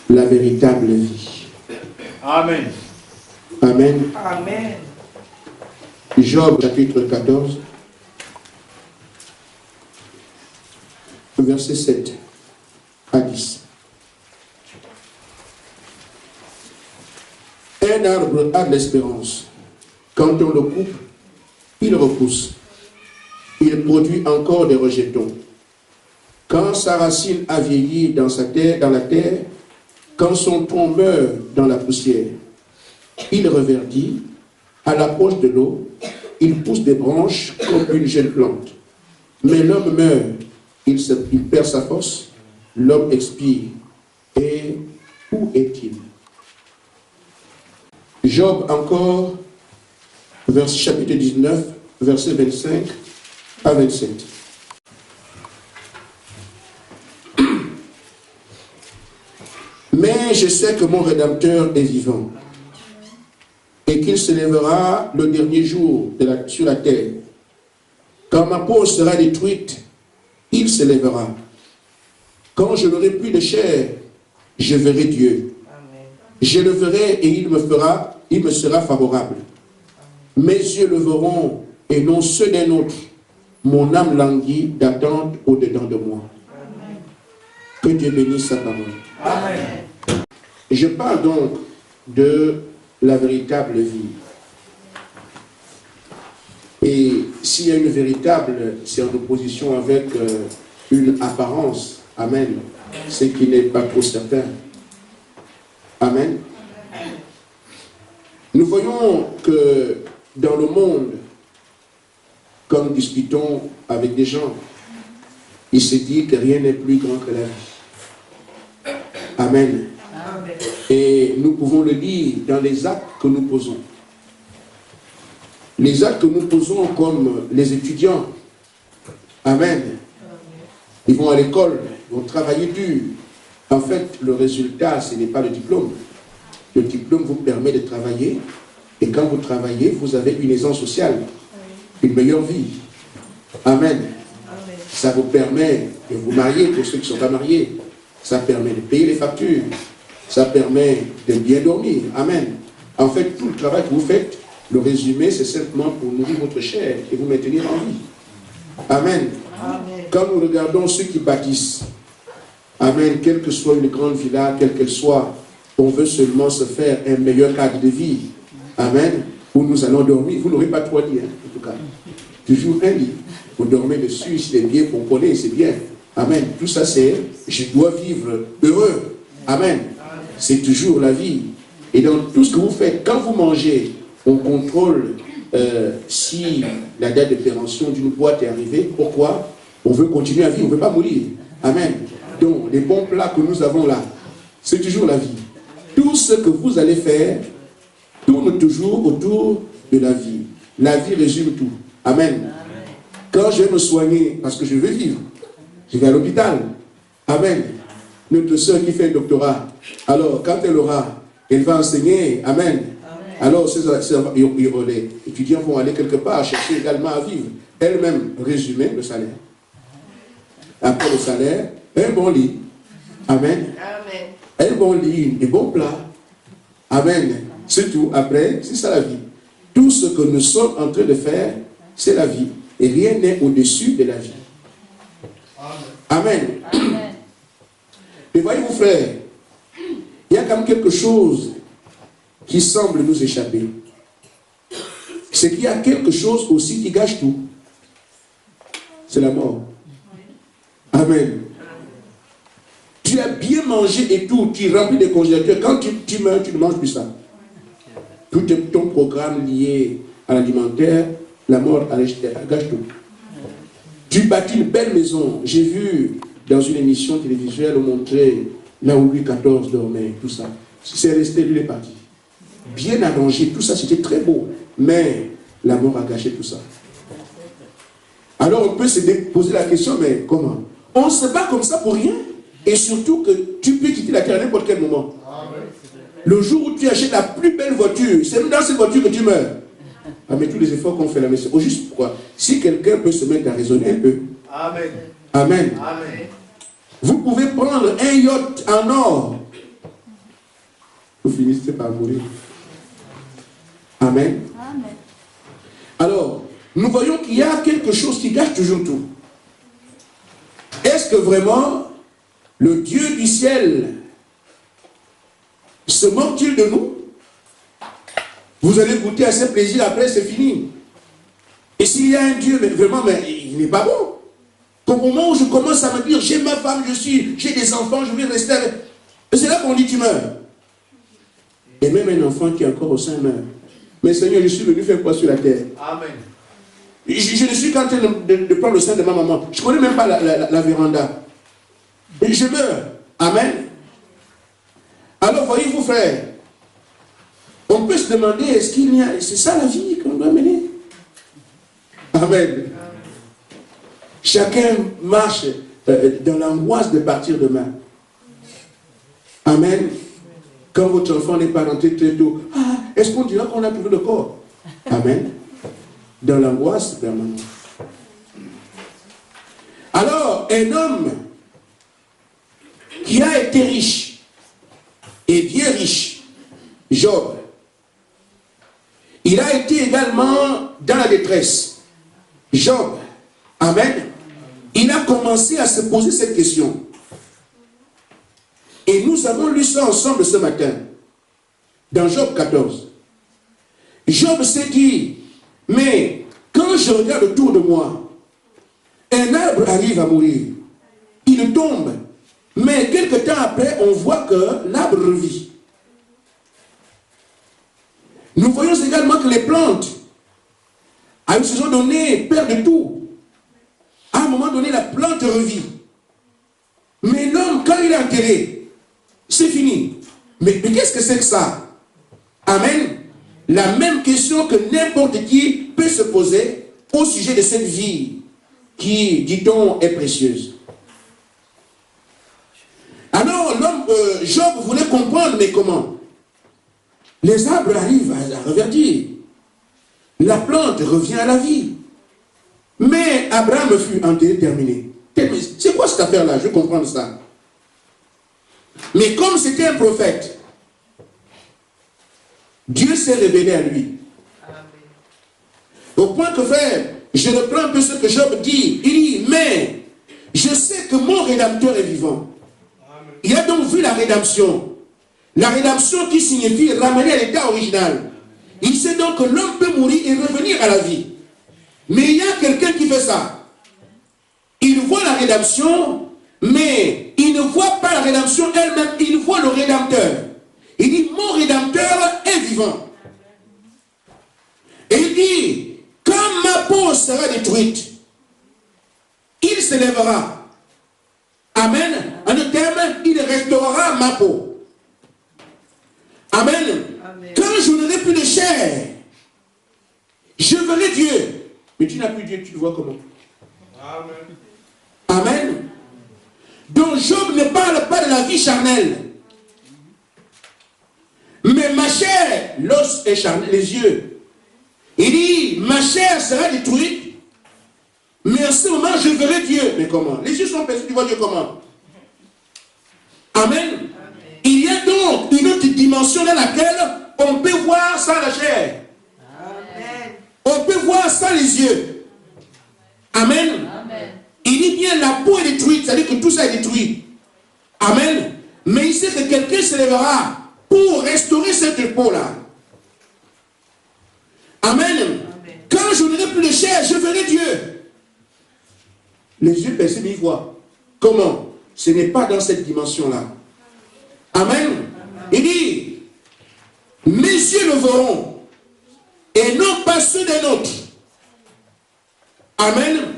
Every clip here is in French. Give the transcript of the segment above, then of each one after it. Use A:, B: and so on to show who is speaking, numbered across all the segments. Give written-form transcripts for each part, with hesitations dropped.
A: la véritable vie.
B: Amen.
A: Amen.
C: Amen.
A: Job chapitre 14, verset 7 à 10. Un arbre a de l'espérance. Quand on le coupe, il repousse. Il produit encore des rejetons. Quand sa racine a vieilli dans la terre, quand son tronc meurt dans la poussière, il reverdit. À l'approche de l'eau, il pousse des branches comme une jeune plante. Mais l'homme meurt, il perd sa force, l'homme expire. Et où est-il? Job encore, chapitre 19, verset 25 à 27. Mais je sais que mon Rédempteur est vivant et qu'il se lèvera le dernier jour sur la terre. Quand ma peau sera détruite, il se lèvera. Quand je n'aurai plus de chair, je verrai Dieu. Amen. Je le verrai et il me sera favorable. Mes yeux le verront et non ceux d'un autre. Mon âme languit d'attente au-dedans de moi. Amen. Que Dieu bénisse sa parole. Amen. Je parle donc de la véritable vie. Et s'il y a une véritable, c'est en opposition avec une apparence. Amen. Ce qui n'est pas trop certain. Amen. Nous voyons que dans le monde, quand nous discutons avec des gens, il se dit que rien n'est plus grand que la vie. Amen. Amen. Et nous pouvons le dire dans les actes que nous posons. Les actes que nous posons comme les étudiants. Amen. Ils vont à l'école, ils vont travailler dur. En fait, le résultat, ce n'est pas le diplôme. Le diplôme vous permet de travailler. Et quand vous travaillez, vous avez une aisance sociale. Une meilleure vie. Amen. Amen. Ça vous permet de vous marier pour ceux qui ne sont pas mariés. Ça permet de payer les factures. Ça permet de bien dormir. Amen. En fait, tout le travail que vous faites, le résumé, c'est simplement pour nourrir votre chair et vous maintenir en vie. Amen. Amen. Quand nous regardons ceux qui bâtissent, amen, quelle que soit une grande villa, quelle qu'elle soit, on veut seulement se faire un meilleur cadre de vie. Amen. Où nous allons dormir. Vous n'aurez pas trois lits, hein, en tout cas. Toujours un lit. Vous dormez dessus, c'est bien pomponné, c'est bien. Amen. Tout ça, c'est je dois vivre heureux. Amen. C'est toujours la vie. Et dans tout ce que vous faites, quand vous mangez, on contrôle si la date de péremption d'une boîte est arrivée. Pourquoi? On veut continuer à vivre, on ne veut pas mourir. Amen. Donc, les bons plats que nous avons là, c'est toujours la vie. Tout ce que vous allez faire tourne toujours autour de la vie. La vie résume tout. Amen. Quand je vais me soigner, parce que je veux vivre, je vais à l'hôpital. Amen. Notre soeur qui fait un doctorat, alors quand elle va enseigner. Amen. Alors, les étudiants vont aller quelque part chercher également à vivre. Elle-même, résumer le salaire. Après le salaire, un bon lit. Amen. Amen. Un bon lit, des bons plats. Amen. C'est tout. Après, c'est ça la vie. Tout ce que nous sommes en train de faire, c'est la vie. Et rien n'est au-dessus de la vie. Amen. Amen. Et voyez-vous, frères, il y a quand même quelque chose qui semble nous échapper. C'est qu'il y a quelque chose aussi qui gâche tout. C'est la mort. Amen. Tu as bien mangé et tout, tu remplis des congélateurs. Quand tu meurs, tu ne manges plus ça. Tout ton programme lié à l'alimentaire, la mort, elle gâche tout. Tu bâtis une belle maison. J'ai vu dans une émission télévisuelle montrer là où Louis XIV dormait, tout ça. C'est resté, lui, il est parti. Bien arrangé, tout ça, c'était très beau. Mais la mort a gâché tout ça. Alors on peut se poser la question, mais comment? On se bat comme ça pour rien. Et surtout que tu peux quitter la terre à n'importe quel moment. Le jour où tu achètes la plus belle voiture, c'est même dans cette voiture que tu meurs. Ah, mais tous les efforts qu'on fait là, mais c'est au juste pourquoi. Si quelqu'un peut se mettre à raisonner un peu. Amen. Amen. Amen. Vous pouvez prendre un yacht en or. vous finissez par mourir. Amen.
B: Amen.
A: Alors, nous voyons qu'il y a quelque chose qui gâche toujours tout. Est-ce que vraiment le Dieu du ciel se moque-t-il de nous? Vous allez goûter à ce plaisir, après c'est fini. Et s'il y a un Dieu, mais vraiment, mais il n'est pas bon. Au moment où je commence à me dire, j'ai ma femme, j'ai des enfants, je vais rester avec... Et c'est là qu'on dit, tu meurs. Et même un enfant qui est encore au sein meurt. Mais Seigneur, je suis venu faire quoi sur la terre? Amen. Je ne suis qu'en train de prendre le sein de ma maman. Je ne connais même pas la véranda. Et je meurs. Amen. Alors, voyez-vous, frère, on peut se demander, est-ce qu'il y a... C'est ça la vie qu'on doit mener? Amen. Chacun marche dans l'angoisse de partir demain. Amen. Quand votre enfant n'est pas rentré très tôt, est-ce qu'on dira qu'on a trouvé le corps? Amen. Dans l'angoisse permanente. Alors, un homme qui a été riche, et bien riche, Job, il a été également dans la détresse. Job, amen, il a commencé à se poser cette question. Et nous avons lu ça ensemble ce matin, dans Job 14. Job s'est dit, mais quand je regarde autour de moi, un arbre arrive à mourir, il tombe, mais quelque temps après, on voit que l'arbre revit. Nous voyons également que les plantes, à une saison donnée, perdent tout. À un moment donné, la plante revit. Mais l'homme, quand il est enterré, c'est fini. Mais qu'est-ce que c'est que ça? Amen. La même question que n'importe qui peut se poser au sujet de cette vie qui, dit-on, est précieuse. Alors, l'homme, Job voulait comprendre, mais comment? Les arbres arrivent à reverdir. La plante revient à la vie. Mais Abraham fut enterré, terminé. C'est quoi cette affaire-là? Je veux comprendre ça. Mais comme c'était un prophète, Dieu s'est révélé à lui. Au point que, frère, je reprends un peu ce que Job dit. Il dit, mais je sais que mon Rédempteur est vivant. Il a donc vu la rédemption. La rédemption qui signifie ramener à l'état original. Il sait donc que l'homme peut mourir et revenir à la vie. Mais il y a quelqu'un qui fait ça. Il voit la rédemption, mais il ne voit pas la rédemption elle-même, il voit le Rédempteur. Il dit, mon Rédempteur est vivant. Et il dit, quand ma peau sera détruite, il s'élèvera. Amen. En d'autres termes, il restaurera ma peau. Amen. Amen. Quand je n'aurai plus de chair, je verrai Dieu. Mais tu n'as plus Dieu, tu le vois comment? Amen. Amen. Donc Job ne parle pas de la vie charnelle. Mais ma chair, l'os est charnel, les yeux. Il dit, ma chair sera détruite, mais en ce moment je verrai Dieu. Mais comment? Les yeux sont perçus, tu vois Dieu comment? Amen. Amen. Il y a donc une autre dimension dans laquelle on peut voir sans la chair. Amen. On peut voir sans les yeux. Amen. Amen. Il dit bien la peau est détruite, c'est-à-dire que tout ça est détruit. Amen. Mais il sait que quelqu'un se lèvera pour restaurer cette peau-là. Amen. Amen. Quand je n'aurai plus de chair, je verrai Dieu. Les yeux percés, ils voient. Comment? Ce n'est pas dans cette dimension-là. Amen. Amen. Il dit, mes yeux le verront, et non pas ceux d'un autre. Amen. Amen.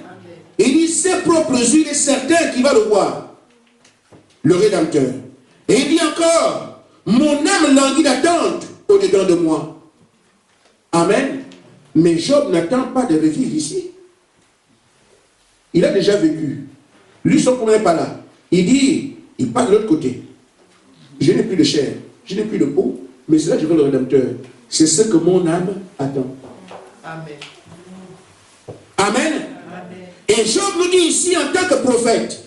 A: Il dit, ses propres yeux, il est certain qu'il va le voir. Le Rédempteur. Et il dit encore, mon âme languit d'attente au-dedans de moi. Amen. Mais Job n'attend pas de revivre ici. Il a déjà vécu. Lui, son problème n'est pas là. Il dit, il part de l'autre côté. Je n'ai plus de chair, je n'ai plus de peau, mais c'est là que je veux le Rédempteur. C'est ce que mon âme attend. Amen. Amen. Amen. Et Job nous dit ici, en tant que prophète,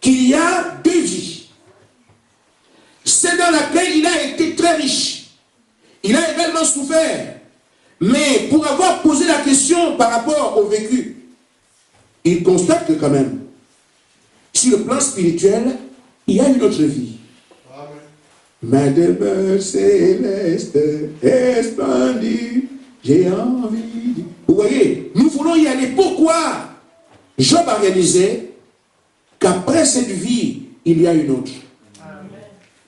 A: qu'il y a deux vies. C'est dans laquelle il a été très riche. Il a également souffert. Mais pour avoir posé la question par rapport au vécu, il constate que quand même, sur le plan spirituel, il y a une autre vie. Ma demeure céleste est splendide, j'ai envie. Vous voyez, nous voulons y aller. Pourquoi? Job a réalisé qu'après cette vie, il y a une autre.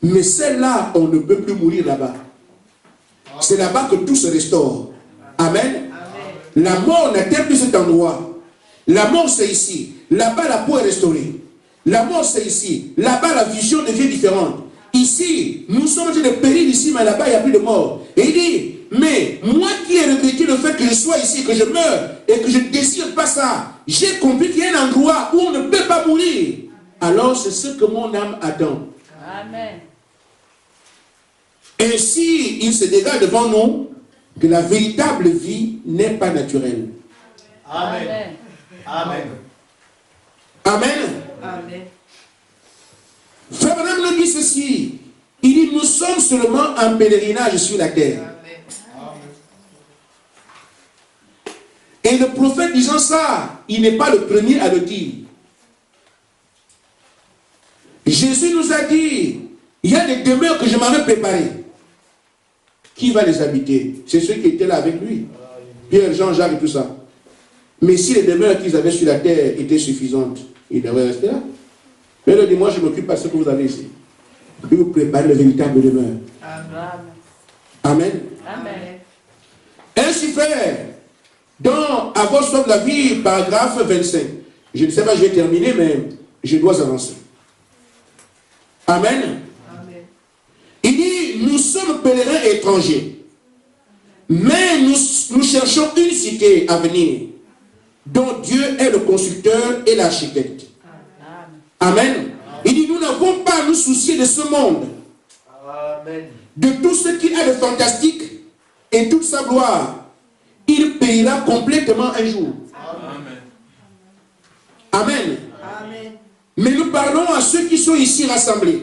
A: Mais celle-là, on ne peut plus mourir là-bas. C'est là-bas que tout se restaure. Amen. La mort n'atteint plus cet endroit. La mort, c'est ici. Là-bas, la peau est restaurée. La mort, c'est ici. Là-bas, la vision devient différente. Ici, nous sommes en train de périr ici, mais là-bas, il n'y a plus de mort. Et il dit, mais moi qui ai regretté le fait que je sois ici, que je meure, et que je ne désire pas ça, j'ai compris qu'il y a un endroit où on ne peut pas mourir. Alors, c'est ce que mon âme attend.
B: Amen.
A: Ainsi, il se dégage devant nous que la véritable vie n'est pas naturelle.
B: Amen.
C: Amen.
A: Amen.
B: Amen.
A: Frère Branham nous dit ceci. Il dit, nous sommes seulement en pèlerinage sur la terre. Et le prophète disant ça, il n'est pas le premier à le dire. Jésus nous a dit, il y a des demeures que je m'avais préparées. Qui va les habiter? C'est ceux qui étaient là avec lui. Pierre, Jean, Jacques et tout ça. Mais si les demeures qu'ils avaient sur la terre étaient suffisantes, ils devraient rester là. Mais il dit, moi je m'occupe pas de ce que vous avez ici. Je vous prépare le véritable demeure.
B: Amen.
A: Amen.
B: Amen.
A: Ainsi fait, dans À votre sauve la vie, paragraphe 25. Je ne sais pas, je vais terminer, mais je dois avancer. Amen.
B: Amen.
A: Il dit, nous sommes pèlerins étrangers, mais nous cherchons une cité à venir, dont Dieu est le constructeur et l'architecte. Amen. Il dit, nous n'avons pas à nous soucier de ce monde, de tout ce qu'il a de fantastique et toute sa gloire. Il payera complètement un jour. Amen.
B: Amen.
A: Mais nous parlons à ceux qui sont ici rassemblés.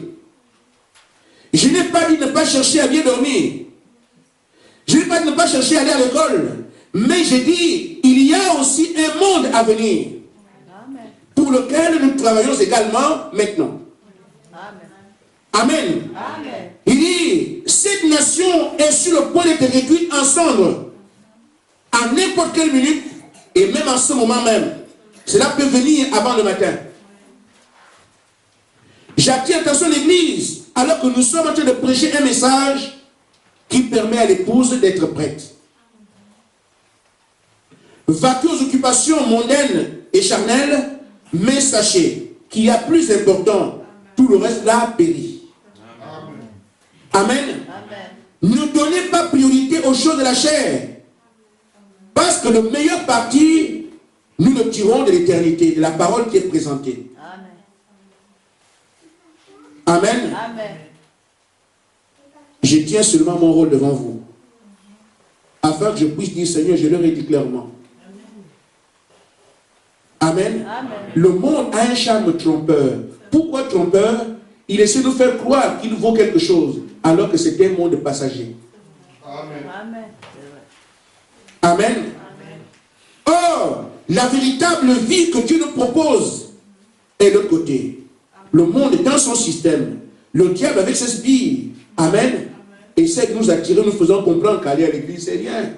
A: Je n'ai pas dit ne pas chercher à bien dormir. Je n'ai pas dit ne pas chercher à aller à l'école. Mais j'ai dit, il y a aussi un monde à venir.
B: Amen.
A: Pour lequel nous travaillons également maintenant.
B: Amen.
A: Amen.
B: Amen.
A: Il dit, cette nation est sur le point d'être réduite en cendres. À n'importe quelle minute, et même en ce moment même. Cela peut venir avant le matin. J'attire attention à l'église, alors que nous sommes en train de prêcher un message qui permet à l'épouse d'être prête. Vaquer aux occupations mondaines et charnelles, mais sachez qu'il y a plus important, tout le reste là périt. Amen.
B: Amen.
A: Ne donnez pas priorité aux choses de la chair, parce que le meilleur parti, nous le tirons de l'éternité, de la parole qui est présentée.
B: Amen.
A: Amen.
B: Amen.
A: Je tiens seulement mon rôle devant vous, afin que je puisse dire, Seigneur, je leur ai dit clairement. Amen.
B: Amen.
A: Le monde a un charme trompeur. Pourquoi trompeur? Il essaie de nous faire croire qu'il vaut quelque chose, alors que c'est un monde passager.
C: Amen.
B: Amen.
A: Amen. Or, la véritable vie que Dieu nous propose est de l'autre côté. Le monde est dans son système. Le diable avec ses sbires. Amen. Essaie de nous attirer, nous faisons comprendre qu'aller à l'église, c'est rien.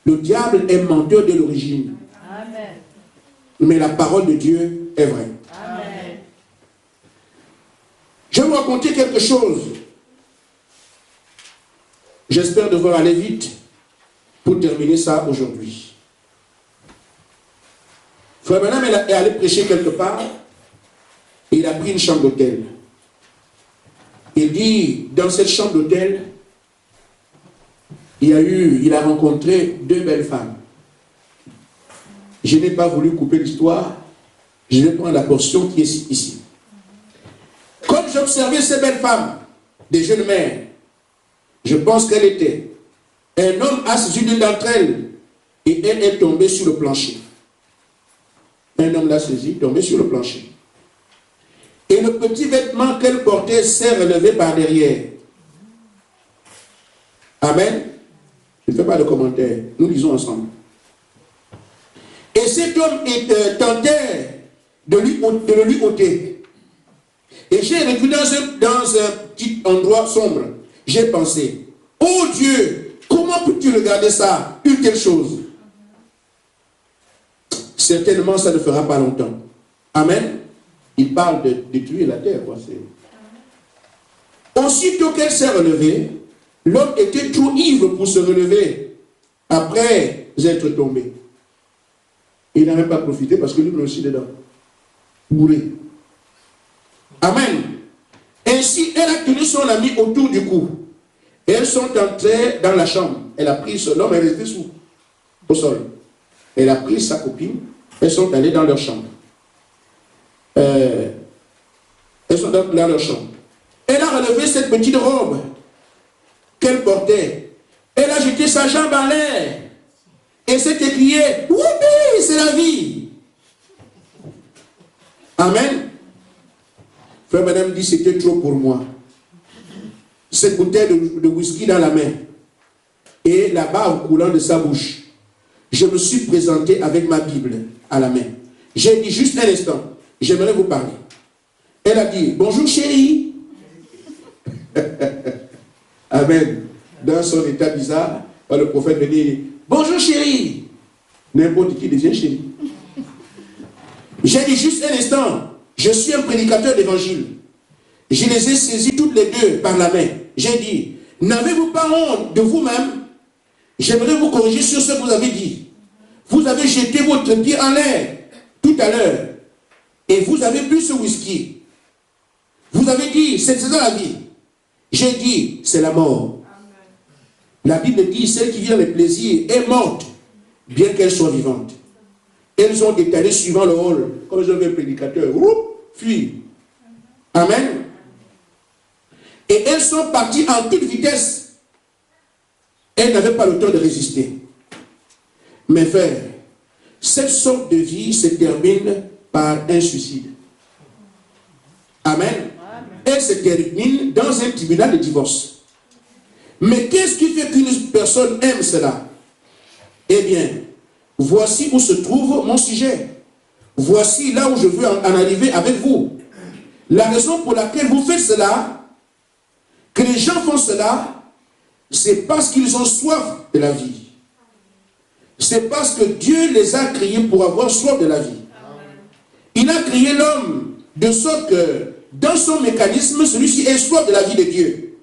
A: Le diable est menteur de l'origine.
B: Amen.
A: Mais la parole de Dieu est vraie.
B: Amen.
A: Je vais vous raconter quelque chose. J'espère devoir aller vite pour terminer ça aujourd'hui. Frère Branham est allé prêcher quelque part et il a pris une chambre d'hôtel. Il dit, dans cette chambre d'hôtel, il a rencontré deux belles femmes. Je n'ai pas voulu couper l'histoire. Je vais prendre la portion qui est ici. Comme j'observais ces belles femmes, des jeunes mères, je pense qu'elle était. Un homme a saisi l'une d'entre elles et elle est tombée sur le plancher. Un homme l'a saisi, tombé sur le plancher. Et le petit vêtement qu'elle portait s'est relevé par derrière. Amen. Je ne fais pas de commentaires. Nous lisons ensemble. Et cet homme tentait de le lui ôter. Et j'ai reculé dans un petit endroit sombre. J'ai pensé, oh Dieu, comment peux-tu regarder ça, une telle chose? Certainement, ça ne fera pas longtemps. Amen. Il parle de détruire la terre. Aussitôt qu'elle s'est relevée, l'homme était trop ivre pour se relever après être tombé. Il n'a même pas profité parce que lui est aussi dedans. Bourré. Amen. Ainsi, elle a tenu son ami autour du cou. Et elles sont entrées dans la chambre. Elle a pris l'homme est resté au sol. Elle a pris sa copine. Elles sont allées dans leur chambre. Elles sont dans leur chambre. Elle a relevé cette petite robe qu'elle portait. Elle a jeté sa jambe en l'air. Et s'est écriée, woupi, c'est la vie. Amen. Frère Madame dit, c'était trop pour moi. Cette bouteille de whisky dans la main et la bave coulant de sa bouche. Je me suis présenté avec ma Bible à la main. J'ai dit juste un instant, j'aimerais vous parler. Elle a dit, bonjour chérie. Amen. Dans son état bizarre, le prophète venait, bonjour chérie. N'importe qui devient chérie. J'ai dit juste un instant, je suis un prédicateur d'évangile. Je les ai saisis toutes les deux par la main. J'ai dit, n'avez-vous pas honte de vous-même? J'aimerais vous corriger sur ce que vous avez dit. Vous avez jeté votre pied en l'air tout à l'heure. Et vous avez bu ce whisky. Vous avez dit, c'est ça la vie. J'ai dit, c'est la mort. Amen. La Bible dit, celle qui vient le plaisir est morte, bien qu'elle soit vivante. Elles ont détalé suivant le rôle. Comme je veux un prédicateur, fuis. Amen. Et elles sont parties en toute vitesse. Elles n'avaient pas le temps de résister. Mes frères, cette sorte de vie se termine par un suicide. Amen. Elle se termine dans un tribunal de divorce. Mais qu'est-ce qui fait qu'une personne aime cela? Eh bien, voici où se trouve mon sujet. Voici là où je veux en arriver avec vous. La raison pour laquelle vous faites cela, que les gens font cela, c'est parce qu'ils ont soif de la vie. C'est parce que Dieu les a créés pour avoir soif de la vie. Il a créé l'homme de sorte que dans son mécanisme, celui-ci est soif de la vie de Dieu.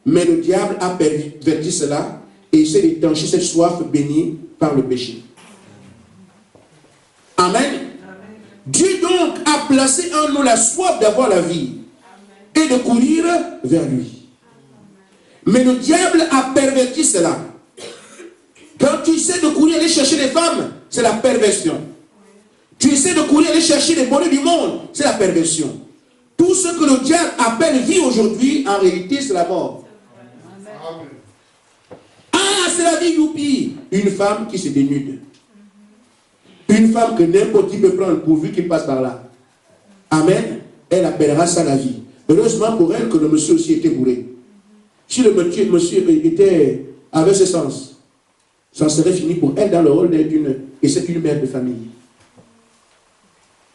A: Mais le diable a perverti cela et essaie d'étancher cette soif bénie par le péché. Amen. Dieu donc a placé en nous la soif d'avoir la vie et de courir vers lui. Mais le diable a perverti cela. Quand tu essaies de courir aller chercher les femmes, c'est la perversion. Tu essaies de courir aller chercher les bonheurs du monde, c'est la perversion. Tout ce que le diable appelle vie aujourd'hui, en réalité, c'est la mort. Amen. Ah, c'est la vie, youpi. Une femme qui se dénude. Une femme que n'importe qui peut prendre pourvu qu'il passe par là. Amen. Elle appellera ça la vie. Heureusement pour elle que le monsieur aussi était bourré. Si le monsieur avait ce sens, ça serait fini pour elle dans le rôle d'être et c'est une mère de famille.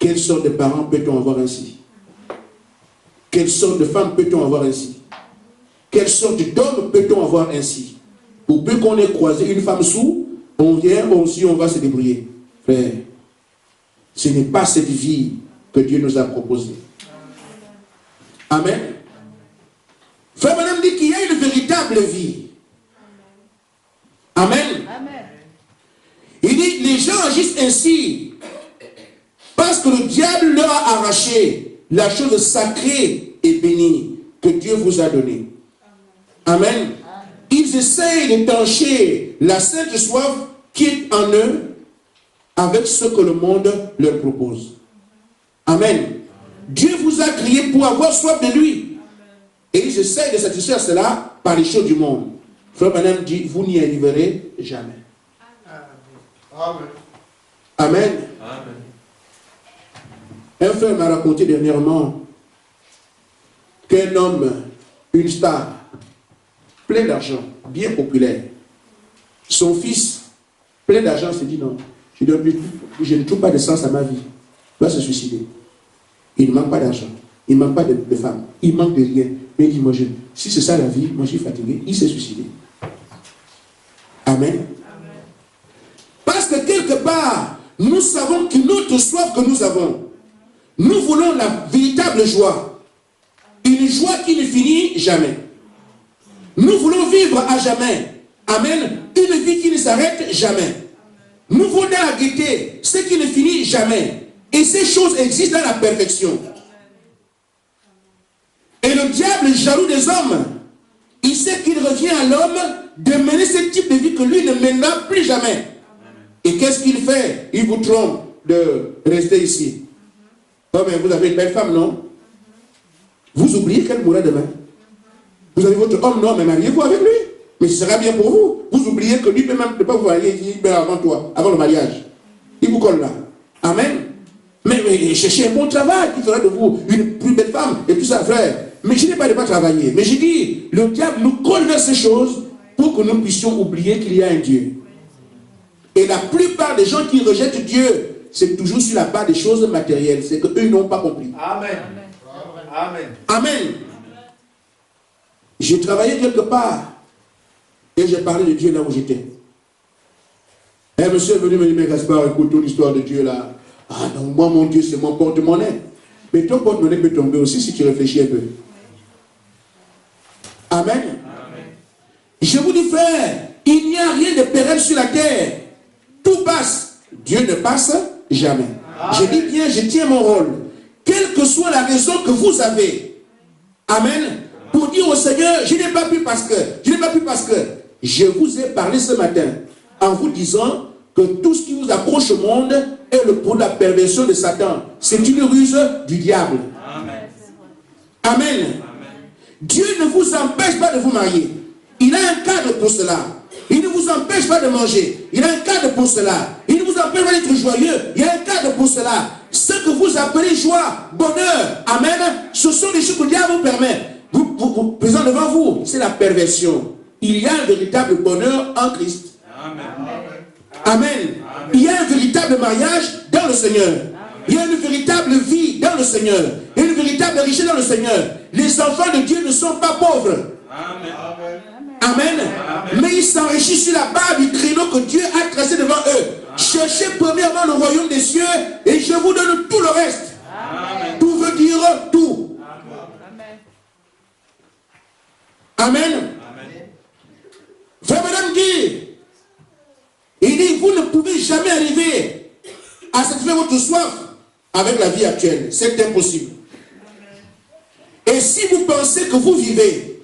A: Quelle sorte de parents peut-on avoir ainsi? Quelle sorte de femme peut-on avoir ainsi? Quelle sorte d'homme peut-on avoir ainsi? Ou peut qu'on ait croisé une femme sourde, on vient aussi, on va se débrouiller. Frère, ce n'est pas cette vie que Dieu nous a proposée. Amen. Frère Madame dit qu'il y a une véritable vie. Amen. Amen. Il dit, les gens agissent ainsi parce que le diable leur a arraché la chose sacrée et bénie que Dieu vous a donnée. Amen. Amen. Ils essayent d'étancher la sainte soif qui est en eux avec ce que le monde leur propose. Amen. Amen. Dieu vous a créé pour avoir soif de lui. Et ils essayent de satisfaire cela par les choses du monde. Frère Madame dit, vous n'y arriverez jamais. Amen. Amen. Amen. Un frère m'a raconté dernièrement qu'un homme, une star, plein d'argent, bien populaire. Son fils, plein d'argent, s'est dit non, je ne trouve pas de sens à ma vie. Il va se suicider. Il ne manque pas d'argent, il ne manque pas de femme, il manque de rien. Mais il dit, moi, si c'est ça la vie, moi je suis fatigué, il s'est suicidé. Amen. Parce que quelque part, nous savons que notre soif que nous avons, nous voulons la véritable joie. Une joie qui ne finit jamais. Nous voulons vivre à jamais. Amen. Une vie qui ne s'arrête jamais. Nous voulons la gaieté, ce qui ne finit jamais. Et ces choses existent dans la perfection. Et le diable, jaloux des hommes, il sait qu'il revient à l'homme de mener ce type de vie que lui ne mènera plus jamais. Et qu'est-ce qu'il fait? Il vous trompe de rester ici. Oh, mais vous avez une belle femme, non? Vous oubliez qu'elle mourra demain. Vous avez votre homme, non, mais mariez-vous avec lui. Mais ce sera bien pour vous. Vous oubliez que lui peut même ne pas vous marier, il meurt avant toi, avant le mariage. Il vous colle là. Amen. Mais cherchez un bon travail qui fera de vous une plus belle femme et tout ça, frère. Mais je n'ai pas de pas travailler. Mais j'ai dit, le diable nous colle vers ces choses pour que nous puissions oublier qu'il y a un Dieu. Et la plupart des gens qui rejettent Dieu, c'est toujours sur la base des choses matérielles. C'est qu'eux, ils n'ont pas compris.
C: Amen. Amen.
A: Amen. J'ai travaillé quelque part et j'ai parlé de Dieu là où j'étais. Et un monsieur est venu me dire, mais Gaspard, écoute ton histoire de Dieu là. Ah non, moi mon Dieu c'est mon porte-monnaie. Mais ton porte-monnaie peut tomber aussi si tu réfléchis un peu. Amen. Amen. Je vous dis frère, il n'y a rien de pérenne sur la terre. Tout passe. Dieu ne passe jamais. Amen. Je dis bien, je tiens mon rôle. Quelle que soit la raison que vous avez. Amen. Pour dire au Seigneur, je n'ai pas pu parce que. Je vous ai parlé ce matin en vous disant que tout ce qui vous approche au monde est le pour la perversion de Satan. C'est une ruse du diable. Amen. Amen. Amen. Dieu ne vous empêche pas de vous marier. Il a un cadre pour cela. Il ne vous empêche pas de manger. Il a un cadre pour cela. Il ne vous empêche pas d'être joyeux. Il y a un cadre pour cela. Ce que vous appelez joie, bonheur, amen, ce sont les choses que le diable vous permet. Vous présent devant vous, c'est la perversion. Il y a un véritable bonheur en Christ. Amen. Amen. Amen. Il y a un véritable mariage dans le Seigneur. Amen. Il y a une véritable vie dans le Seigneur. Il y a une véritable richesse dans le Seigneur. Les enfants de Dieu ne sont pas pauvres. Amen. Amen. Amen. Mais ils s'enrichissent sur la base du créneau que Dieu a tracé devant eux. Amen. Cherchez premièrement le royaume des cieux et je vous donne tout le reste. Amen. Tout veut dire tout. Amen. Amen. Frère Madame dit, il dit, vous ne pouvez jamais arriver à satisfaire votre soif avec la vie actuelle. C'est impossible. Et si vous pensez que vous vivez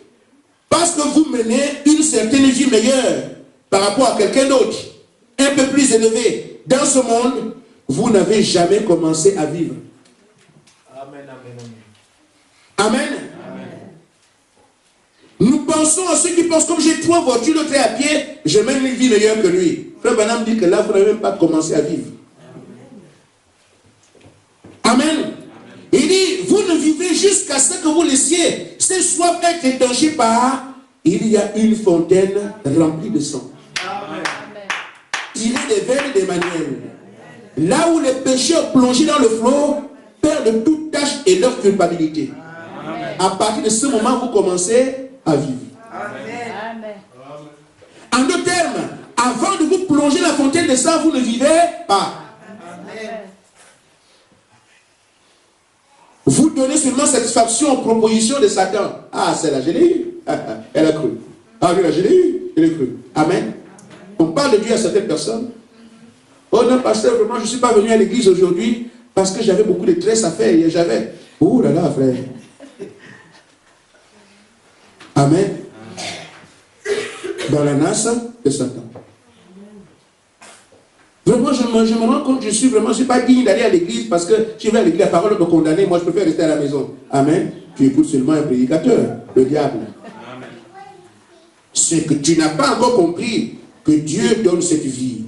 A: parce que vous menez une certaine vie meilleure par rapport à quelqu'un d'autre, un peu plus élevé dans ce monde, vous n'avez jamais commencé à vivre.
C: Amen, amen,
A: amen. Amen. Nous pensons à ceux qui pensent comme j'ai 3 voitures, l'autre est à pied, je mène une vie meilleure que lui. Frère Banham dit que là, vous n'avez même pas commencé à vivre. Amen. Amen. Il dit, vous ne vivez jusqu'à ce que vous laissiez ces soifs être étanchés par, il y a une fontaine remplie de sang. Amen. Tirez des veines d'Emmanuel. Là où les pécheurs plongés dans le flot perdent toute tâche et leur culpabilité. Amen. À partir de ce moment, vous commencez à vivre. Amen. En d'autres termes, avant de vous plonger dans la fontaine de sang, vous ne vivez pas. Amen. Vous donnez seulement satisfaction aux propositions de Satan. Ah, celle-là, je l'ai eu. Elle a cru. Ah, lui, là, je l'ai eu. Elle a cru. Amen. On parle de Dieu à certaines personnes. Oh non, pasteur, vraiment, je ne suis pas venu à l'église aujourd'hui parce que j'avais beaucoup de tresses à faire. Et j'avais. Oh là là, frère. Amen. Dans la nasse de Satan. Vraiment, je me rends compte que je ne suis pas digne d'aller à l'église parce que je vais à l'église, la parole me condamner, moi je préfère rester à la maison. Amen. Tu écoutes seulement un prédicateur, le diable. C'est que tu n'as pas encore compris que Dieu donne cette vie.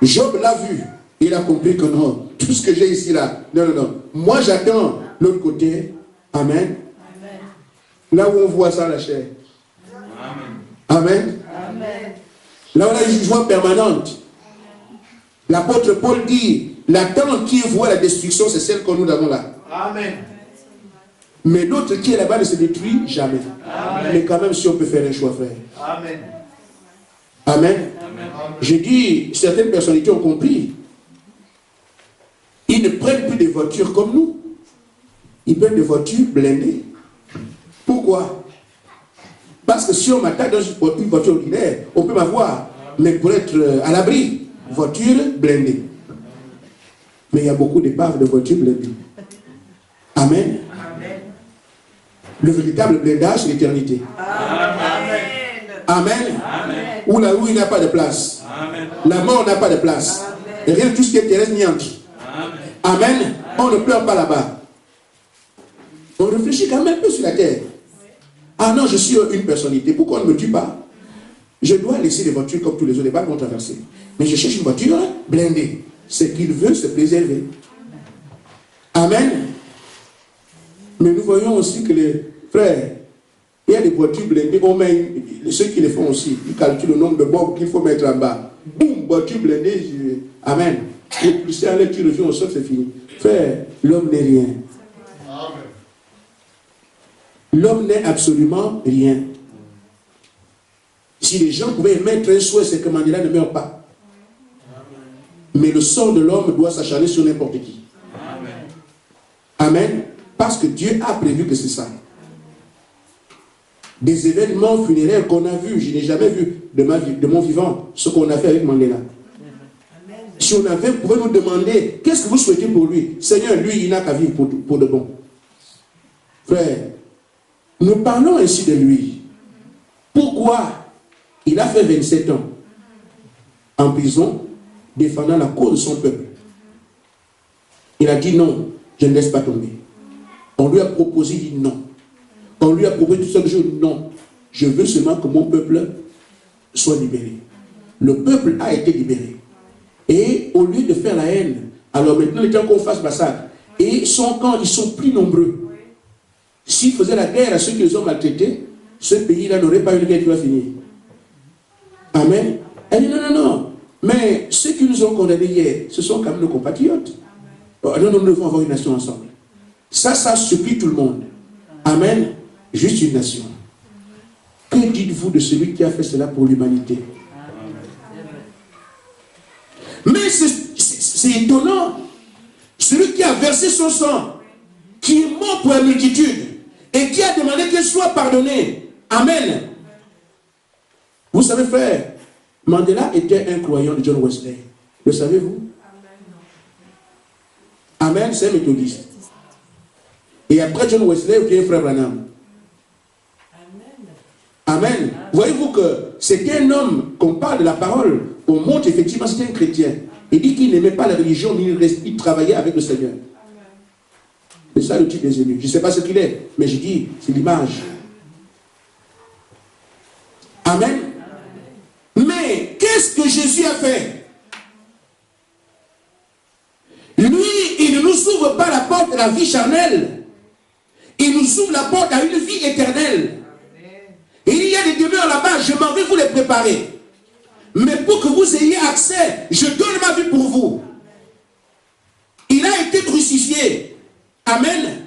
A: Job l'a vu. Il a compris que non, tout ce que j'ai ici là, non. Moi j'attends l'autre côté. Amen. Là où on voit ça la chair. Amen. Amen.
B: Amen.
A: Là, on a un jugement permanent. L'apôtre Paul dit, l'attente qui voit la destruction, c'est celle que nous avons là.
C: Amen.
A: Mais l'autre qui est là-bas ne se détruit jamais.
C: Amen.
A: Mais quand même, si on peut faire un choix, frère.
C: Amen.
A: Amen. Je dis, certaines personnalités ont compris. Ils ne prennent plus des voitures comme nous. Ils prennent des voitures blindées. Pourquoi? Parce que si on m'attaque dans une voiture ordinaire, on peut m'avoir. Mais pour être à l'abri, voiture blindée. Mais il y a beaucoup d'épaves de voitures blindées. Amen.
B: Amen.
A: Le véritable blindage, c'est l'éternité.
B: Amen.
A: Amen.
B: Amen.
A: Où la rouille n'a pas de place.
C: Amen.
A: La mort n'a pas de place. Et rien de tout ce qui est terrestre n'y entre. Amen. On ne pleure pas là-bas. On réfléchit quand même un peu sur la terre. Ah non, je suis une personnalité. Pourquoi on ne me tue pas? Je dois laisser les voitures comme tous les autres. Les balles vont traverser. Mais je cherche une voiture blindée. Ce qu'il veut, se préserver. Amen. Mais nous voyons aussi que les frères, il y a des voitures blindées. Ceux qui les font aussi, ils calculent le nombre de bombes qu'il faut mettre en bas. Boum, voiture blindée. Amen. Et plus c'est un tu reviens au sol, c'est fini. Frère, l'homme n'est rien. L'homme n'est absolument rien. Si les gens pouvaient émettre un souhait, c'est que Mandela ne meurt pas. Mais le sort de l'homme doit s'acharner sur n'importe qui. Amen. Parce que Dieu a prévu que c'est ça. Des événements funéraires qu'on a vus, je n'ai jamais vu de mon vivant ce qu'on a fait avec Mandela. Si on pouvait nous demander, qu'est-ce que vous souhaitez pour lui? Seigneur, lui, il n'a qu'à vivre pour de bon. Frère, nous parlons ainsi de lui. Pourquoi? Il a fait 27 ans en prison, défendant la cause de son peuple. Il a dit non, je ne laisse pas tomber. On lui a proposé, il dit non. On lui a proposé tout ça de jour, non. Je veux seulement que mon peuple soit libéré. Le peuple a été libéré. Et au lieu de faire la haine, alors maintenant les gens qu'on fasse massacre, et son camp, ils sont plus nombreux. S'ils faisaient la guerre à ceux qui les ont maltraités, ce pays-là n'aurait pas eu une guerre qui va finir. Amen. Elle dit non, non, non. Mais ceux qui nous ont condamnés hier, ce sont quand même nos compatriotes. Non, nous devons avoir une nation ensemble. Ça supplie tout le monde. Amen. Juste une nation. Que dites-vous de celui qui a fait cela pour l'humanité? Mais c'est étonnant. Celui qui a versé son sang, qui est mort pour la multitude, et qui a demandé qu'il soit pardonné. Amen. Vous savez, frère, Mandela était un croyant de John Wesley. Le savez-vous? Amen, c'est un méthodiste. Et après John Wesley vient frère Branham. Amen. Voyez-vous que c'était un homme, qu'on parle de la parole, on montre effectivement c'était un chrétien. Il dit qu'il n'aimait pas la religion, mais il travaillait avec le Seigneur. C'est ça le type des élus. Je ne sais pas ce qu'il est, mais je dis, c'est l'image. Amen. Mais qu'est-ce que Jésus a fait? Lui, il ne nous ouvre pas la porte de la vie charnelle. Il nous ouvre la porte à une vie éternelle. Il y a des demeures là-bas, je m'en vais vous les préparer. Mais pour que vous ayez accès, je donne ma vie pour vous. Il a été crucifié. Amen.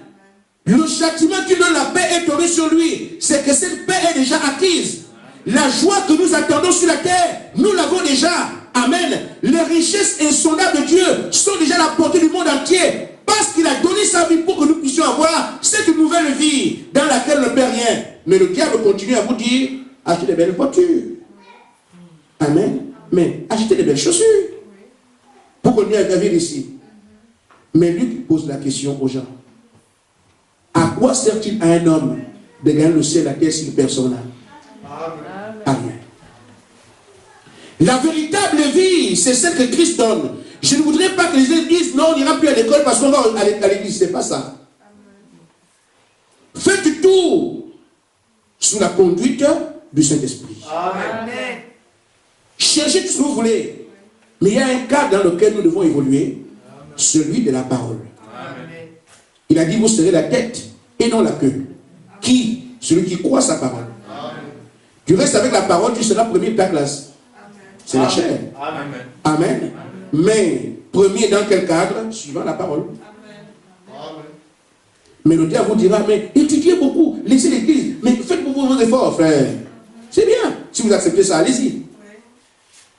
A: Le châtiment qui donne la paix est tombé sur lui. C'est que cette paix est déjà acquise. La joie que nous attendons sur la terre, nous l'avons déjà. Amen. Les richesses insondables de Dieu sont déjà à la portée du monde entier. Parce qu'il a donné sa vie pour que nous puissions avoir cette nouvelle vie dans laquelle on ne perd rien. Mais le diable continue à vous dire, achetez des belles voitures. Amen. Mais achetez des belles chaussures. Pour qu'on ait à vivre ici. Mais lui qui pose la question aux gens. À quoi sert-il à un homme de gagner le ciel et la terre si personne n'a? Amen. La véritable vie, c'est celle que Christ donne. Je ne voudrais pas que les gens disent non, on n'ira plus à l'école parce qu'on va à l'église. Ce n'est pas ça. Faites tout sous la conduite du Saint-Esprit.
C: Amen.
A: Cherchez tout ce que vous voulez. Mais il y a un cadre dans lequel nous devons évoluer, celui de la parole.
C: Amen.
A: Il a dit, vous serez la tête et non la queue. Qui? Celui qui croit sa parole.
C: Amen.
A: Tu restes avec la parole, tu seras premier de ta classe. C'est la chair.
C: Amen.
A: Amen. Mais premier dans quel cadre? Suivant la parole. Mais le diable vous dira, mais étudiez beaucoup, laissez l'église, mais faites beaucoup vos efforts, frère. C'est bien. Si vous acceptez ça, allez-y.